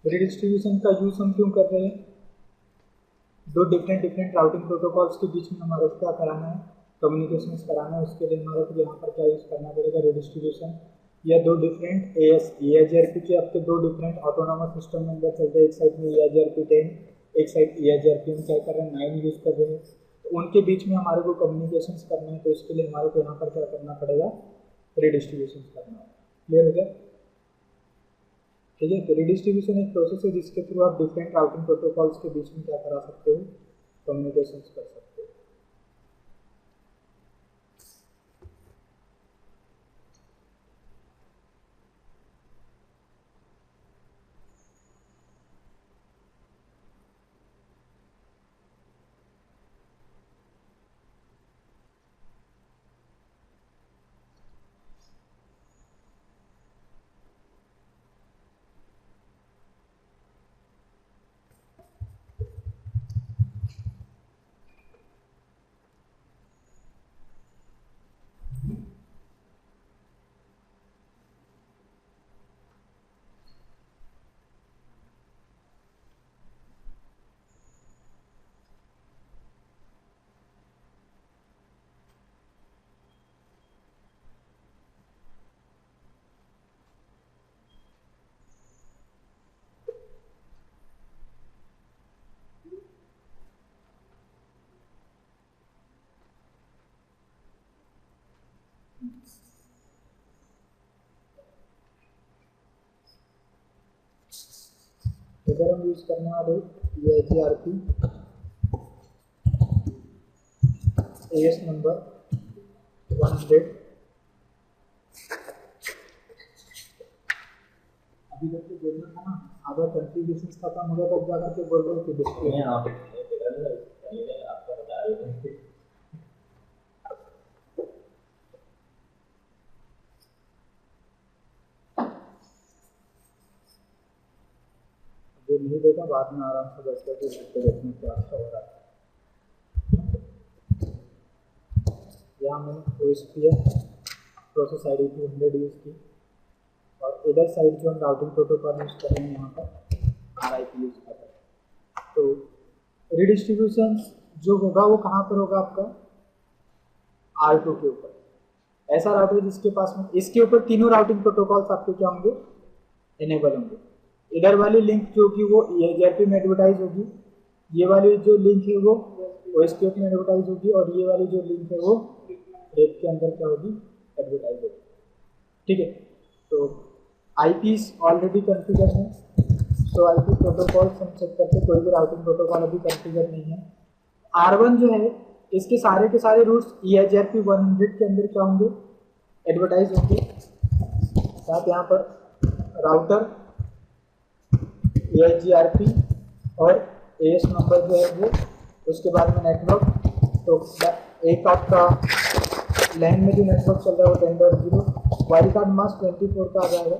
Redistribution का use हम क्यों कर रहे हैं? दो डिफरेंट राउटिंग प्रोटोकॉल्स के बीच में हमारा क्या कराना है, कम्युनिकेशंस कराना है। उसके लिए हमारे को यहाँ पर क्या यूज करना पड़ेगा, रिडिस्ट्रीब्यूशन। या दो डिफरेंट EIGRP के आपके दो डिफरेंट ऑटोनॉमस सिस्टम नंबर चलते हैं, एक साइड में EIGRP 10, एक साइड EIGRP हम क्या कर रहे हैं 9 यूज कर रहे हैं। तो उनके बीच में हमारे को कम्युनिकेशंस करना है, तो उसके लिए हमारे को यहाँ पर क्या करना पड़ेगा, रिडिस्ट्रीब्यूशन करना है। क्लियर हो गया? ठीक है। तो रिडिस्ट्रीब्यूशन एक प्रोसेस है जिसके थ्रू आप डिफरेंट राउटिंग प्रोटोकॉल्स के बीच में क्या करा सकते हो, कम्युनिकेशंस कर सकते हो। इधर हम यूज करने वाले EIGRP AS नंबर 100। अभी तक तो बोलना था ना, अगर कंट्रीब्यूशन खत्म हो गया तब जाकर के बोल रहे थे डिस्प्ले आप आपका बता रहे थे। जो नहीं देखा बाद में आराम से बैठ कर देखने क्या अच्छा हो रहा है। यहाँ मैंने OSPF प्रोसेस ID 200 यूज की, और इधर साइड जो हम राउटिंग प्रोटोकॉल यूज कर रहे हैं यहाँ पर RIP यूज कर रहे हैं। तो रिडिस्ट्रीब्यूशन जो होगा वो कहाँ पर होगा, आपका R2 के ऊपर। ऐसा राउटर जिसके पास में इसके ऊपर तीनों राउटिंग प्रोटोकॉल्स आपके क्या होंगे, इनेबल होंगे। इधर वाली लिंक जो कि वो EIGRP में एडवर्टाइज होगी, ये वाली जो लिंक है वो OSPF में एडवर्टाइज होगी, और ये वाली जो लिंक है वो रेप के अंदर क्या होगी, एडवर्टाइज होगी। ठीक है। तो IPs ऑलरेडी कॉन्फ़िगर है, सो IP प्रोटोकॉल हम चेक करते, कोई भी राउटिंग प्रोटोकॉल अभी कॉन्फ़िगर नहीं है। R1 जो है इसके सारे के सारे रूट्स EIGRP 100 के अंदर क्या होंगे, एडवर्टाइज होंगे। साथ यहाँ पर राउटर EIGRP और AS नंबर जो है वो, उसके बाद में नेटवर्क। तो एक आपका लैन में जो नेटवर्क चल रहा है वो 10.0, वाइल्ड कार्ड मास्क 24 का आ जाएगा,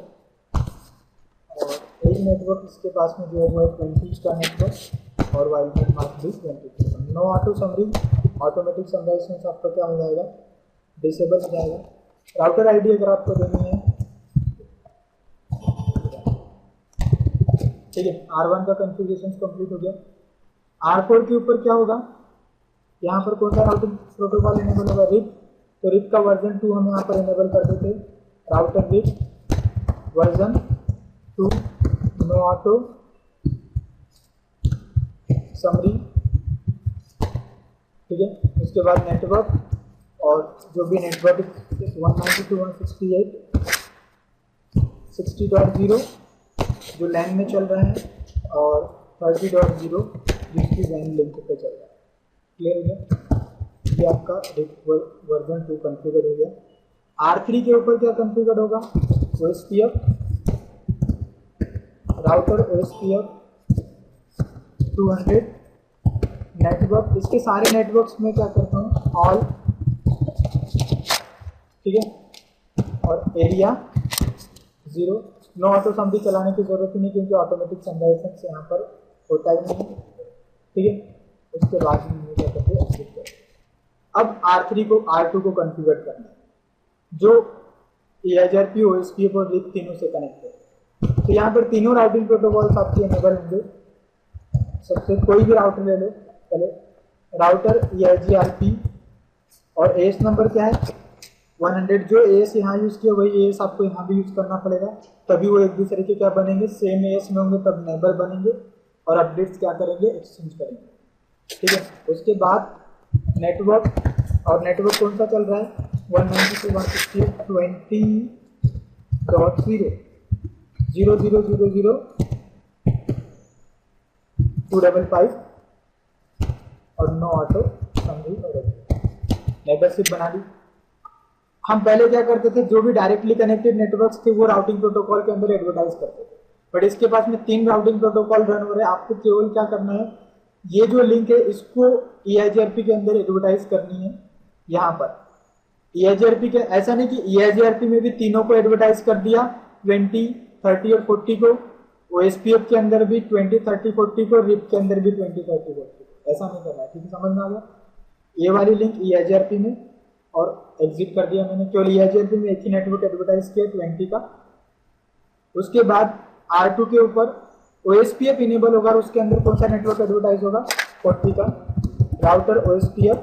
और एक नेटवर्क इसके पास में जो है वो है 20 का नेटवर्क, और वाइल्ड कार्ड मास्क भी 24। No auto summary, automatic summarization आपका क्या हो जाएगा, डिसेबल हो जाएगा। राउटर ID अगर आपको देनी है, ठीक है। R1 का कॉन्फ़िगरेशन कंप्लीट हो गया। R4 के ऊपर क्या होगा, यहाँ पर कौन सा राउटिंग प्रोटोकॉल इनेबल होगा, RIP। तो RIP का वर्जन 2 हम यहाँ पर इनेबल कर देते, router RIP version 2, no auto summary. ठीक है। उसके बाद नेटवर्क, और जो भी नेटवर्क 192.168.60.0 जो लैन में चल रहा है, और 30.0 जिसकी वैन लिंक पे चल रहा है। क्लियर हो गया? ये आपका वर्जन 2 कॉन्फ़िगर हो गया। R3 के ऊपर क्या कॉन्फ़िगर होगा, OSPF राउटर OSPF 200, नेटवर्क, इसके सारे नेटवर्क्स में क्या करता हूँ ऑल, ठीक है, और एरिया 0। नो ऑटो सम भी चलाने की जरूरत ही नहीं क्योंकि ऑटोमेटिक समराइजेशन से यहाँ पर होता ही नहीं, ठीक है। उसके बाद में क्या करते हैं एग्जिट करते हैं। अब R3 को R2 को कॉन्फ़िगर करना है जो EIGRP, OSPF और RIP तीनों से कनेक्ट है। तो यहाँ पर तीनों राउटिंग प्रोटोकॉल्स आपके इनेबल होंगे। सबसे कोई भी राउटर ले लो, पहले राउटर EIGRP और एएस नंबर क्या है 100। जो एएस यहाँ यूज किया वही एएस आपको यहाँ भी यूज करना पड़ेगा, तभी वो एक दूसरे के क्या बनेंगे, सेम एएस में होंगे, तब नेबर बनेंगे और अपडेट्स क्या करेंगे, एक्सचेंज करेंगे, ठीक है। उसके बाद नेटवर्क, और नेटवर्क कौन सा चल रहा है 192.168.20.0000255 और नो ऑटो समरी और नेबरशिप बना दी। हम पहले क्या करते थे, जो भी डायरेक्टली कनेक्टेड नेटवर्क्स थे वो राउटिंग प्रोटोकॉल के अंदर एडवर्टाइज करते थे, बट इसके पास में 3 राउटिंग प्रोटोकॉल रन हो रहे हैं। आपको केवल क्या करना है, ये जो लिंक है इसको EIGRP के अंदर एडवर्टाइज करनी है। यहाँ पर EIGRP के, ऐसा नहीं कि EIGRP में भी तीनों को एडवर्टाइज कर दिया 20, 30 और 40 को, OSPF के अंदर भी 20, 30, 40 को, RIP के अंदर भी 20, 30, 40 को, ऐसा नहीं करना है, ठीक है, समझ में आ गया। ये वाली लिंक EIGRP में और एग्जिट कर दिया मैंने, केवल EIGRP में एक ही नेटवर्क एडवर्टाइज किया 20 का। उसके बाद R2 के ऊपर OSPF इनेबल होगा, उसके अंदर कौन सा नेटवर्क एडवर्टाइज होगा 40 का, राउटर OSPF,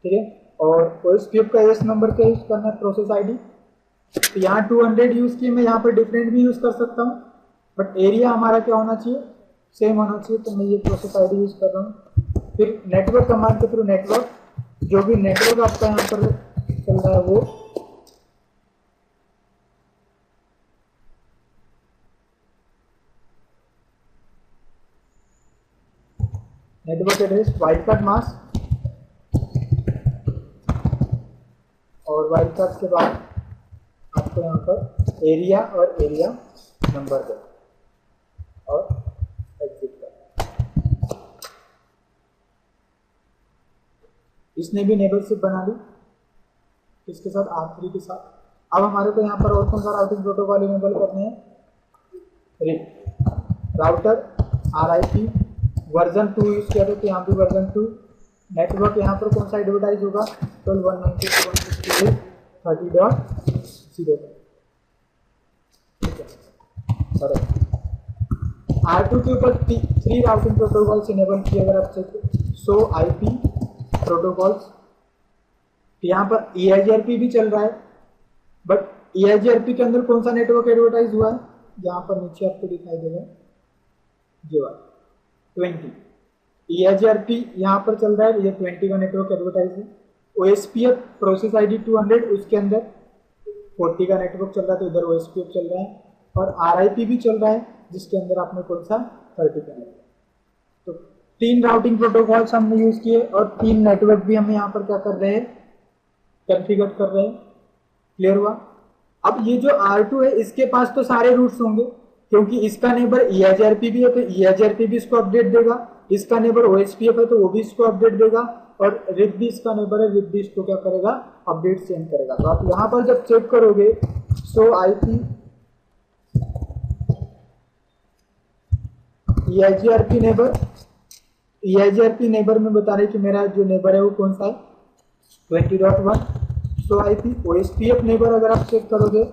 ठीक है। और OSPF का एस नंबर क्या यूज करना है, प्रोसेस आईडी। तो यहाँ 200 यूज किए, मैं यहाँ पर डिफरेंट भी यूज कर सकता हूँ, बट एरिया हमारा क्या होना चाहिए, सेम होना चाहिए, तो मैं ये प्रोसेस आईडी यूज कर रहा हूँ। फिर नेटवर्क कमांड के थ्रू नेटवर्क, जो भी नेटवर्क आपका यहाँ पर चल रहा है वो network address, wild card mask, और वाइल्ड कार्ड के बाद आपको यहाँ पर एरिया और एरिया नंबर दे और एग्जिट कर। इसने भी नेबरशिप बना ली, इसके साथ R3 के साथ। अब हमारे को यहाँ पर और कौन सा राउटिंग प्रोटोकॉल इनेबल करने हैं, RIP, router RIP version 2 use किया था, तो यहाँ भी वर्जन 2। नेटवर्क यहाँ पर कौन सा एडवर्टाइज होगा, 12.192.168.30.0, ठीक है। R2 के ऊपर 3 राउटिंग प्रोटोकॉल्स इनेबल किए, अगर आप चेक सो IP प्रोटोकॉल्स। यहाँ पर EIGRP भी चल रहा है, बट EIGRP के अंदर कौन सा नेटवर्क एडवर्टाइज हुआ है, यहाँ पर नीचे आपको दिखाई देगा ये वाला 20। EIGRP यहाँ पर चल रहा है, ये 20 का नेटवर्क एडवर्टाइज है। OSPF प्रोसेस आईडी 200, उसके अंदर 40 का नेटवर्क चल रहा है, तो इधर OSPF चल रहा है, और RIP भी चल रहा है जिसके अंदर आपने कौन सा 30 का नेटवर्क। तो 3 राउटिंग प्रोटोकॉल्स हमने यूज किए और 3 नेटवर्क भी हम यहाँ पर क्या कर रहे हैं, कॉन्फ़िगर कर रहे हैं। क्लियर हुआ। अब ये जो R2 है इसके पास तो सारे रूट्स होंगे, क्योंकि इसका नेबर EIGRP भी है तो EIGRP भी इसको अपडेट देगा, इसका नेबर OSPF है तो वो भी इसको अपडेट देगा, और RIP भी इसका नेबर है, RIP भी इसको क्या करेगा, अपडेट सेंड करेगा। तो आप यहाँ पर जब चेक करोगे सो IP EIGRP नेबर में बता रहे कि मेरा जो नेबर है वो कौन सा है 20.1। सो IP OSPF नेबर अगर आप चेक करोगे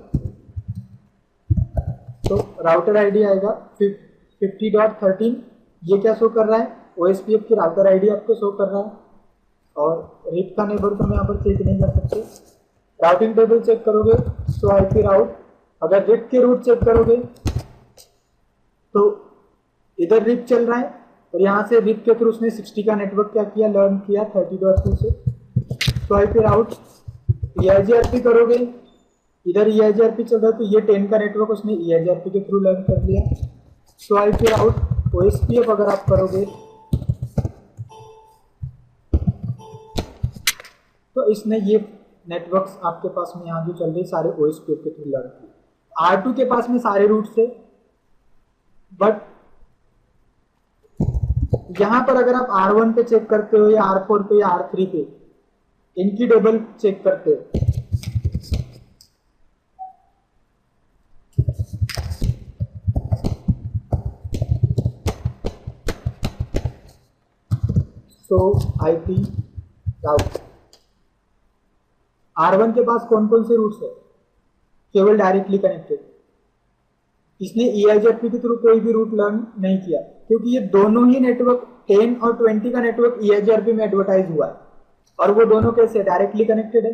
तो राउटर आईडी आएगा 50.13, ये क्या शो कर रहा है, OSPF की राउटर आईडी आपको शो कर रहा है, और RIP का नेबर तो हम यहाँ पर चेक नहीं कर सकते। राउटिंग टेबल चेक करोगे तो IP राउट, अगर RIP के रूट चेक करोगे तो इधर RIP चल रहा है, और यहाँ से RIP के थ्रू उसने 60 का नेटवर्क क्या किया, लर्न किया 30.2 से। तो IP राउट EIGRP करोगे, इधर EIGRP चल रहा है तो ये 10 का नेटवर्क उसने EIGRP के थ्रू लर्न कर लिया। सो IP राउट OSPF अगर आप करोगे तो इसने ये नेटवर्क्स आपके पास में यहाँ जो चल रहे सारे OSPF के थ्रू लर्न किए। R2 के पास में सारे रूट थे, बट यहाँ पर अगर आप R1 पे चेक करते हो या R4 पे या R3 पे, इनकी टेबल चेक करते हो, सो IP राउट R1 के पास कौन कौन से रूट्स है? केवल डायरेक्टली कनेक्टेड। इसने EIGRP के थ्रू कोई भी रूट लर्न नहीं किया, क्योंकि ये दोनों ही नेटवर्क 10 और 20 का नेटवर्क EIGRP में एडवर्टाइज हुआ है, और वो दोनों कैसे डायरेक्टली कनेक्टेड है।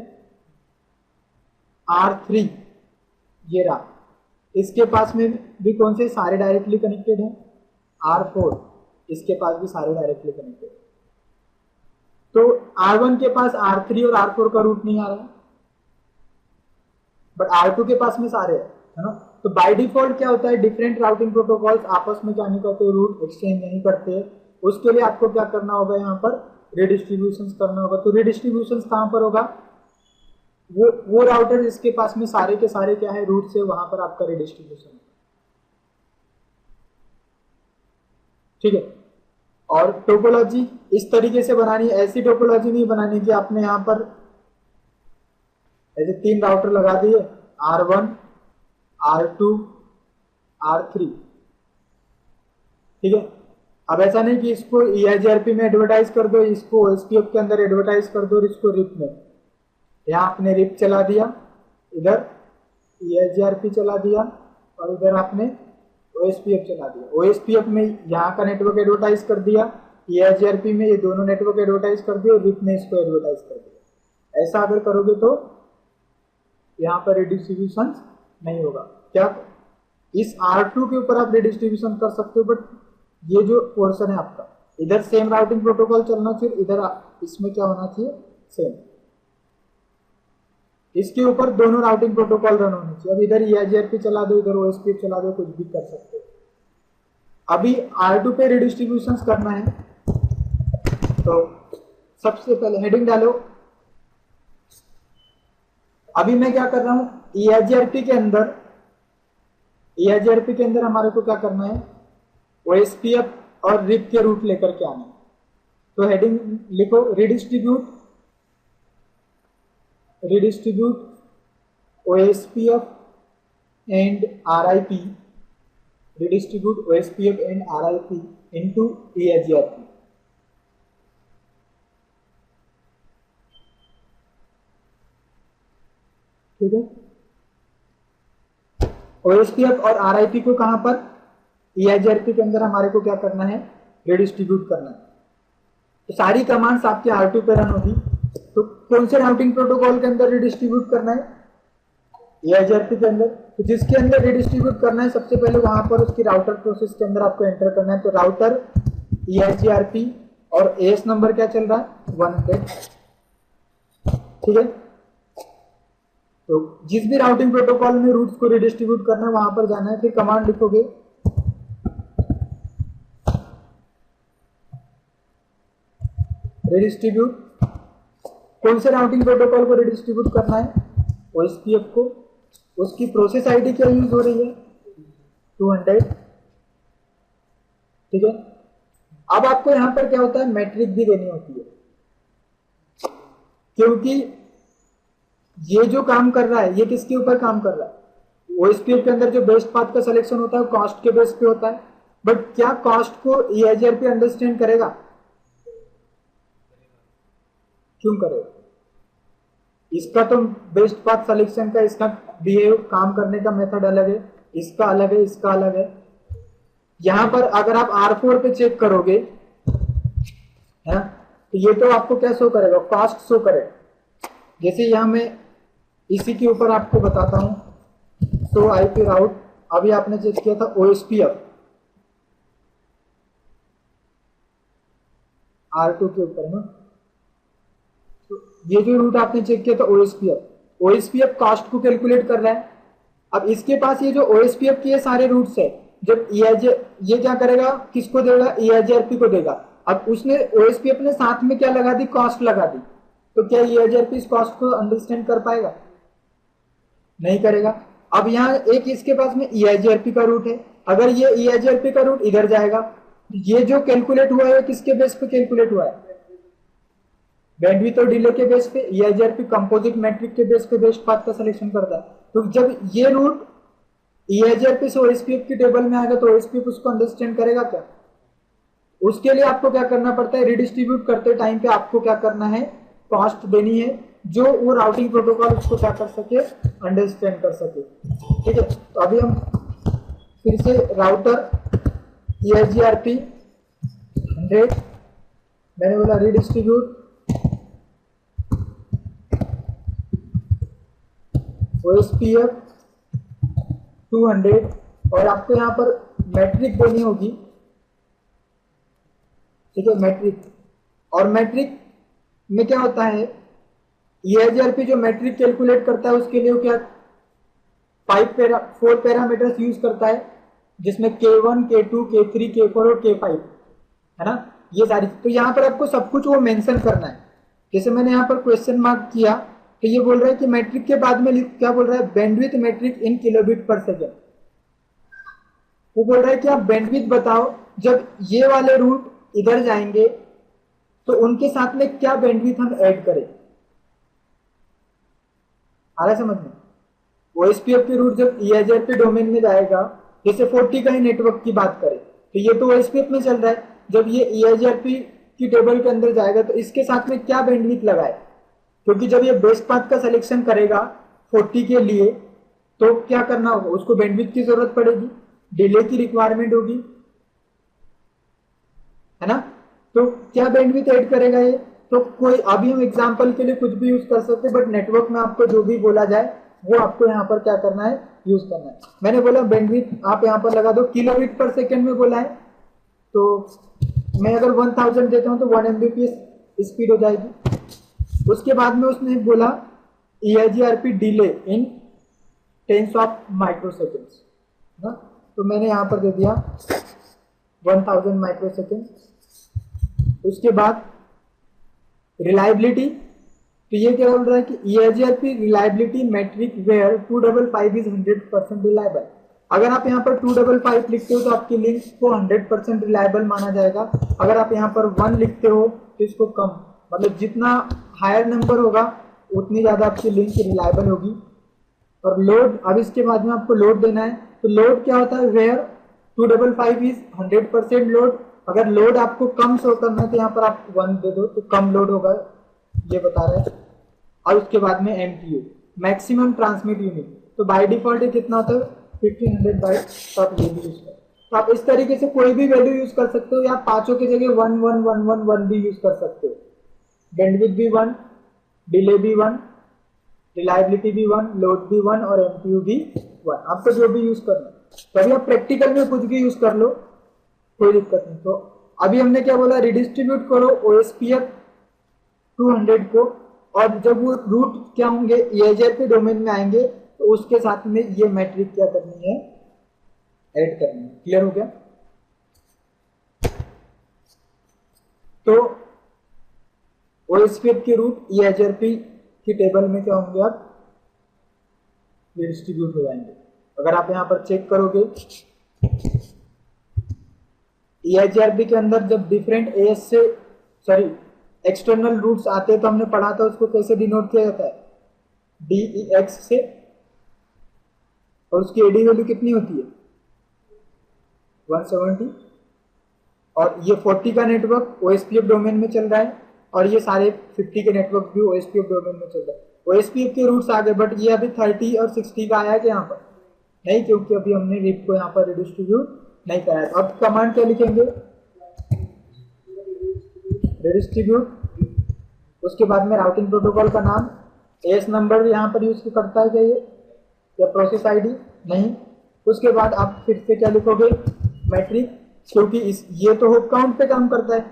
R3 ये रहा, इसके पास में भी कौन से सारे डायरेक्टली कनेक्टेड है। R4 इसके पास भी सारे डायरेक्टली कनेक्टेड। तो R1 के पास R3 और R4 का रूट नहीं आ रहा है, बट R2 के पास में सारे है ना। तो बाय डिफॉल्ट क्या होता है, डिफरेंट राउटिंग प्रोटोकॉल्स आपस में क्या नहीं करते, रूट एक्सचेंज नहीं करते। उसके लिए आपको क्या करना होगा, यहाँ पर रिडिस्ट्रीब्यूशन करना होगा। तो रिडिस्ट्रीब्यूशन कहाँ पर होगा, वो राउटर जिसके पास में सारे के सारे क्या है रूट से, वहां पर आपका रिडिस्ट्रीब्यूशन। ठीक है। और टोपोलॉजी इस तरीके से बनानी है, ऐसी टोपोलॉजी नहीं बनानी कि आपने यहाँ पर ऐसे 3 राउटर लगा दिए, R1 R2 R3। ठीक है। अब ऐसा नहीं कि इसको EIGRP में एडवर्टाइज कर दो, इसको OSPF के अंदर एडवर्टाइज कर दो और इसको रिप में, यहाँ आपने रिप चला दिया, इधर EIGRP चला दिया और इधर आपने OSPF चला दिया। OSPF में यहाँ का नेटवर्क एडवर्टाइज कर दिया, EIGRP में ये दोनों नेटवर्क एडवर्टाइज कर दिए और रिप में इसको एडवर्टाइज कर दिया। ऐसा अगर करोगे तो यहाँ पर रिडिस्ट्रीब्यूशन नहीं होगा। क्या इस R2 के ऊपर आप रिडिस्ट्रीब्यूशन कर सकते हो, बट ये जो पोर्शन है आपका, इधर सेम राउटिंग प्रोटोकॉल चलना चाहिए, इधर इसमें क्या होना चाहिए, सेम। इसके ऊपर दोनों राउटिंग प्रोटोकॉल रन होने चाहिए। अब इधर EIGRP चला दो, इधर OSPF चला दो, कुछ भी कर सकते हो। अभी R2 पे रिडिस्ट्रीब्यूशन करना है, तो सबसे पहले हेडिंग डालो। अभी मैं क्या कर रहा हूं, EIGRP के अंदर हमारे को क्या करना है, OSPF और रिप के रूट लेकर के आना है। तो हेडिंग लिखो, redistribute OSPF and RIP, redistribute OSPF and RIP into EIGRP। ठीक है। OSPF और RIP को कहां पर, EIGRP के अंदर हमारे को क्या करना है, रिडिस्ट्रीब्यूट करना है। तो सारी कमांड्स आपके R2 पे रन होगी। तो कौन से राउटिंग प्रोटोकॉल के अंदर रिडिस्ट्रीब्यूट करना है, EIGRP के अंदर। तो जिसके अंदर रिडिस्ट्रीब्यूट करना है, सबसे पहले वहां पर उसकी राउटर प्रोसेस के अंदर आपको एंटर करना है। तो राउटर EIGRP और AS नंबर क्या चल रहा है, 100। ठीक है। तो जिस भी राउटिंग प्रोटोकॉल में रूट्स को रिडिस्ट्रीब्यूट करना है, वहां पर जाना है। फिर कमांड लिखोगे, रिडिस्ट्रीब्यूट। कौन से राउटिंग प्रोटोकॉल को रिडिस्ट्रीब्यूट करना है, OSPF को। उसकी प्रोसेस आईडी क्या यूज हो रही है, 200। ठीक है। अब आपको यहां पर क्या होता है, मैट्रिक भी देनी होती है, क्योंकि ये जो काम कर रहा है, ये किसके ऊपर काम कर रहा है। OSPF के अंदर जो बेस्ट पाथ का सिलेक्शन होता है, कॉस्ट के बेस पे होता है। बट क्या कॉस्ट को EIGRP अंडरस्टैंड करेगा, क्यों करेगा। इसका तो बेस्ट पाथ सिलेक्शन का, इसका बिहेव काम करने का मेथड अलग है, इसका अलग है, इसका अलग है। यहां पर अगर आप R4 पे चेक करोगे है, तो ये तो आपको क्या शो करेगा, कॉस्ट शो करेगा। जैसे यहां मैं इसी के ऊपर आपको बताता हूं, सो IP राउट, अभी आपने चेक किया था OSPF R2 के ऊपर ना। तो ये जो रूट आपने चेक किया था OSPF कॉस्ट को कैलकुलेट कर रहा है। अब इसके पास ये जो OSPF के सारे रूट्स है, जब ये क्या करेगा, किसको देगा, EIGRP को देगा। अब उसने OSPF ने साथ में क्या लगा दी, कॉस्ट लगा दी। तो क्या EIGRP इस कॉस्ट को अंडरस्टैंड कर पाएगा, नहीं करेगा। अब यहाँ एक इसके पास में EIGRP का रूट है, अगर ये EIGRP का रूट इधर जाएगा ये जो कैलकुलेट हुआ है किसके बेस पे कैलकुलेट हुआ है? बैंडविड्थ और डिले के बेस पे। ईआईजीआरपी कंपोजिट मैट्रिक के बेस पे बेस्ट पाथ का सिलेक्शन करता है। तो जब ये रूट ईआईजीआरपी से ओएसपीएफ की टेबल में आएगा तो ओएसपीएफ उसको अंडरस्टैंड करेगा क्या? उसके लिए आपको क्या करना पड़ता है, रिडिस्ट्रीब्यूट करते टाइम पे आपको क्या करना है, कॉस्ट देनी है जो वो राउटिंग प्रोटोकॉल उसको क्या कर सके, अंडरस्टैंड कर सके। ठीक है, तो अभी हम फिर से राउटर ईआईजीआरपी 100, मैंने बोला रिडिस्ट्रीब्यूट ओएसपीएफ 200 और आपको यहाँ पर मैट्रिक देनी होगी। ठीक है, मैट्रिक। और मैट्रिक में क्या होता है, ईआईजीआरपी जो मैट्रिक कैलकुलेट करता है उसके लिए क्या 4 पैरामीटर्स यूज करता है, जिसमें K1, K2, K3, K4 और K5 है ना, ये सारी। तो यहाँ पर आपको सब कुछ वो मेंशन करना है। जैसे मैंने यहाँ पर क्वेश्चन मार्क किया तो ये बोल रहा है कि मैट्रिक के बाद में क्या बोल रहा है, बैंडविड्थ मैट्रिक इन किलोबिट पर सेकेंड। वो बोल रहा है कि आप बैंडविड्थ बताओ जब ये वाले रूट इधर जाएंगे तो उनके साथ में क्या बैंडविड्थ हम ऐड करें। आ रहा है समझ में? ओएसपीएफ के रूट जब ईआईजीआरपी डोमेन में जाएगा, जैसे 40 का ही नेटवर्क की बात करें तो ये तो ओएसपीएफ में चल रहा है, जब ये ईआईजीआरपी की टेबल के अंदर जाएगा तो इसके साथ में क्या बैंडविड्थ लगाए, क्योंकि जब ये बेस्ट पाथ का सिलेक्शन करेगा 40 के लिए तो क्या करना होगा, उसको बैंडविड्थ की जरूरत पड़ेगी, डिले की रिक्वायरमेंट होगी, है ना। तो क्या बैंडविड्थ ऐड करेगा ये, तो कोई अभी हम एग्जांपल के लिए कुछ भी यूज कर सकते हैं, बट नेटवर्क में आपको जो भी बोला जाए वो आपको यहाँ पर क्या करना है, यूज करना है। मैंने बोला बैंडविड्थ आप यहाँ पर लगा दो, किलोबिट पर सेकेंड में बोला है तो मैं अगर 1000 देता हूँ तो 1 Mbps स्पीड हो जाएगी। उसके बाद में उसने बोला EIGRP delay in tens of microseconds ना, तो मैंने यहाँ पर दे दिया 1000 माइक्रोसेकेंड। उसके बाद रिलायबिलिटी, तो ये क्या बोल रहा है कि EIGRP reliability metric where 255 is 100% reliable. अगर आप यहाँ पर 255 लिखते हो तो आपकी लिंक को 100% रिलायबल माना जाएगा। अगर आप यहाँ पर 1 लिखते हो तो इसको कम, मतलब जितना हायर नंबर होगा उतनी ज्यादा आपकी लिंक रिलायबल होगी। और लोड, अब इसके बाद में आपको लोड देना है, तो लोड क्या होता है, वेयर 255 इज 100% लोड। अगर लोड आपको कम शो करना है तो यहाँ पर आप 1 दे दो तो कम लोड होगा, ये बता रहा है। और उसके बाद में MTU मैक्सिमम ट्रांसमिट यूनिट, तो बाय डिफॉल्ट ये कितना होता है 1500 बाइट, तो आप ये भी यूज करें। तो आप इस तरीके से कोई भी वैल्यू यूज कर सकते हो, या पांचों की जगह 1 1 1 1 1 भी यूज कर सकते हो। बैंडविड्थ भी 1, डिले भी 1, रिलायबिलिटी भी 1, लोड भी 1 और MTU भी 1, आपको जो भी यूज करना है। तो अभी आप प्रैक्टिकल में कुछ भी यूज कर लो, कोई दिक्कत नहीं। तो अभी हमने क्या बोला, रिडिस्ट्रीब्यूट करो OSPF 200 को, और जब वो रूट क्या होंगे ईआईजीआरपी डोमेन में आएंगे तो उसके साथ में ये मैट्रिक क्या करनी है, ऐड करनी है। क्लियर हो गया? तो OSPF के रूट ईआईजीआरपी की टेबल में क्या होंगे, आप डिस्ट्रीब्यूट हो जाएंगे। अगर आप यहां पर चेक करोगे ईआईजीआरपी के अंदर जब डिफरेंट एएस से एक्सटर्नल रूट्स आते हैं तो हमने पढ़ा था उसको कैसे डिनोट किया जाता है, DEX से, और उसकी एडी वैल्यू कितनी होती है 170। और ये 40 का नेटवर्क OSPF डोमेन में चल रहा है, और ये सारे 50 के नेटवर्क भी OSPF डोमेन में चल रहा है। OSPF के रूट्स आ गए, बट ये अभी 30 और 60 का आया है कि यहाँ पर नहीं, क्योंकि अभी हमने रिप को यहाँ पर रिडिस्ट्रीब्यूट नहीं कराया। तो अब कमांड क्या लिखेंगे, रिडिस्ट्रीब्यूट, उसके बाद में राउटिंग प्रोटोकॉल का नाम, एस नंबर यहाँ पर यूज करता है क्या ये, या प्रोसेस आईडी नहीं। उसके बाद आप फिर से क्या लिखोगे, मैट्रिक, क्योंकि ये तो हुक काउंट पे काम करता है,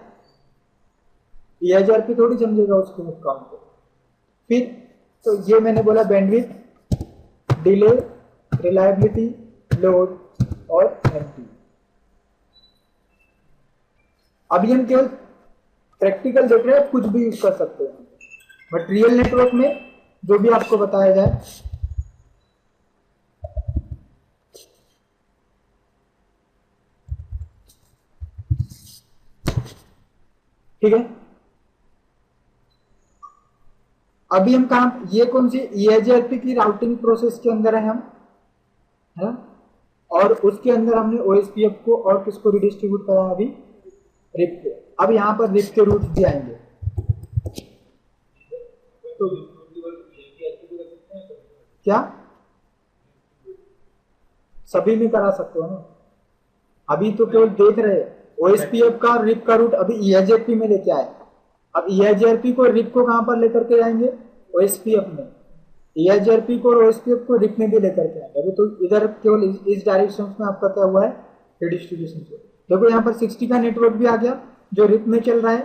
ईआईजीआरपी थोड़ी समझेगा उसको हुक काउंट पे। फिर तो ये मैंने बोला बैंडविड्थ, डिले, रिलायबिलिटी, लोड और MTU। अभी हम केवल प्रैक्टिकल देख रहे हैं, कुछ भी यूज कर सकते हैं, बट रियल नेटवर्क में जो भी आपको बताया जाए। ठीक है, अभी हम कहा, ये कौन सी EIGRP की राउटिंग प्रोसेस के अंदर है हम, है, और उसके अंदर हमने OSPF को और किसको रिडिस्ट्रीब्यूट करा अभी, रिप को। अब यहाँ पर रिप के रूट्स भी आएंगे, तो क्या सभी में करा सकते हो ना, अभी तो केवल देख रहे हैं OSPF का और रिप का रूट अभी EIGRP में लेके आए। अब EIGRP को रिप को कहां पर लेकर के आएंगे, OSPF में, EIGRP को और OSPF को रिप में भी लेकर के आएंगे। अभी तो इधर केवल इस डायरेक्शन में आपका क्या हुआ है, रिडिस्ट्रीब्यूशन। देखो यहाँ पर 60 का नेटवर्क भी आ गया जो रिप में चल रहा है,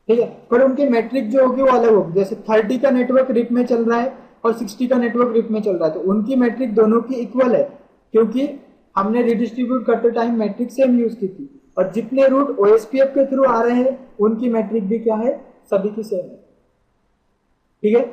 ठीक है, पर उनकी मैट्रिक जो होगी वो अलग होगी। जैसे 30 का नेटवर्क रिप में चल रहा है और 60 का नेटवर्क रिप में चल रहा है, तो उनकी मैट्रिक दोनों की इक्वल है, क्योंकि हमने रिडिस्ट्रीब्यूट करते टाइम मैट्रिक सेम यूज की थी। और जितने रूट OSPF के थ्रू आ रहे हैं उनकी मैट्रिक भी क्या है, सभी की सेम है, ठीक है।